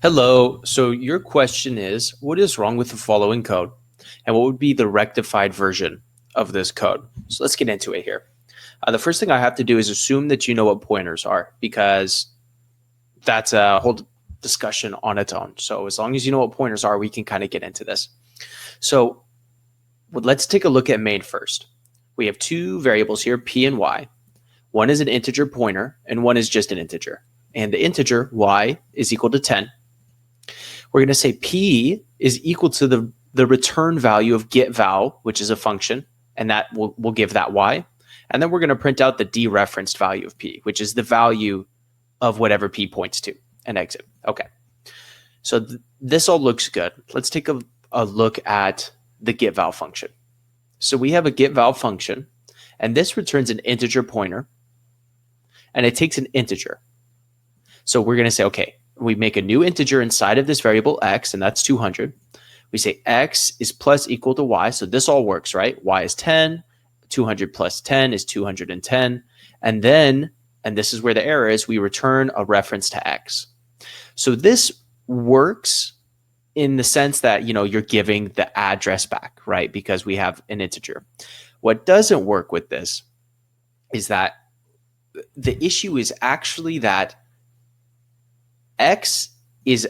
Hello. So your question is, what is wrong with the following code? And what would be the rectified version of this code? So let's get into it here. The first thing I have to do is assume that you know what pointers are, because that's a whole discussion on its own. So as long as you know what pointers are, we can kind of get into this. So let's take a look at main first. We have two variables here, p and y. One is an integer pointer and one is just an integer. And the integer y is equal to 10. We're going to say p is equal to the return value of getVal, which is a function, and that will give that y. And then we're going to print out the dereferenced value of p, which is the value of whatever p points to, and exit. Okay. So this all looks good. Let's take a look at the getVal function. So we have a getVal function, and this returns an integer pointer, and it takes an integer. So we're going to say, okay, we make a new integer inside of this variable x, and that's 200. We say x is plus equal to y, so this all works, right? Y is 10, 200 plus 10 is 210, and then, and this is where the error is, we return a reference to x. So this works in the sense that, you know, you're giving the address back, right? Because we have an integer. What doesn't work with this is that the issue is actually that x is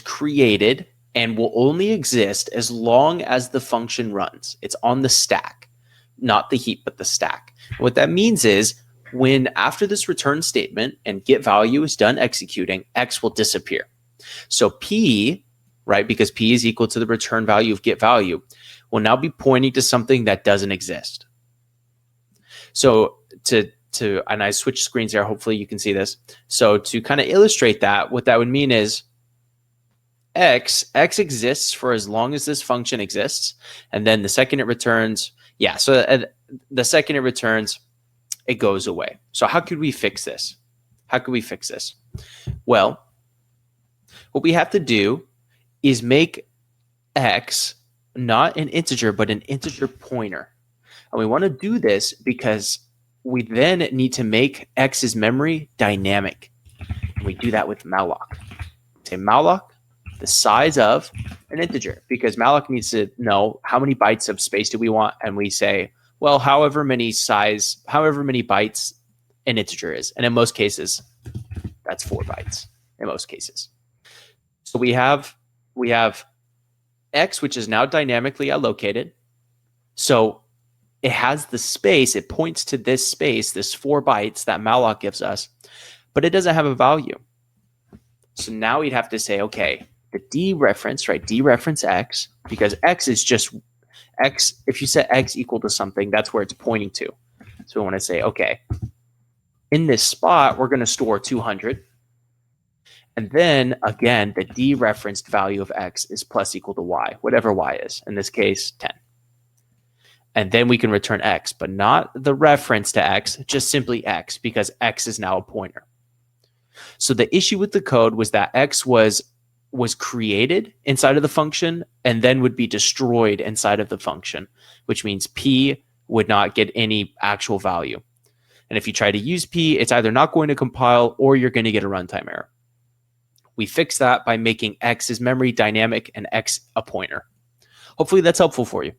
created and will only exist as long as the function runs. It's on the stack, not the heap, but the stack. What that means is when after this return statement and get value is done executing, x will disappear. So p, right, because p is equal to the return value of get value, will now be pointing to something that doesn't exist. So and I switched screens there, hopefully you can see this. So to kind of illustrate that, what that would mean is x exists for as long as this function exists, and then the second it returns, the second it returns, it goes away. So how could we fix this? Well, what we have to do is make x not an integer, but an integer pointer. And we want to do this because we then need to make x's memory dynamic. And we do that with malloc. Say malloc, the size of an integer, because malloc needs to know how many bytes of space do we want, and we say, well, however many bytes an integer is. And in most cases, that's 4 bytes in most cases. So we have x, which is now dynamically allocated. So it has the space, it points to this space, this 4 bytes that malloc gives us, but it doesn't have a value. So now we'd have to say, okay, the dereference, right? Dereference x, because x is just x. If you set x equal to something, that's where it's pointing to. So we want to say, okay, in this spot, we're going to store 200. And then again, the dereferenced value of x is plus equal to y, whatever y is, in this case, 10. And then we can return x, but not the reference to x, just simply x, because x is now a pointer. So the issue with the code was that x was created inside of the function and then would be destroyed inside of the function, which means p would not get any actual value. And if you try to use p, it's either not going to compile or you're going to get a runtime error. We fix that by making x's memory dynamic and x a pointer. Hopefully that's helpful for you.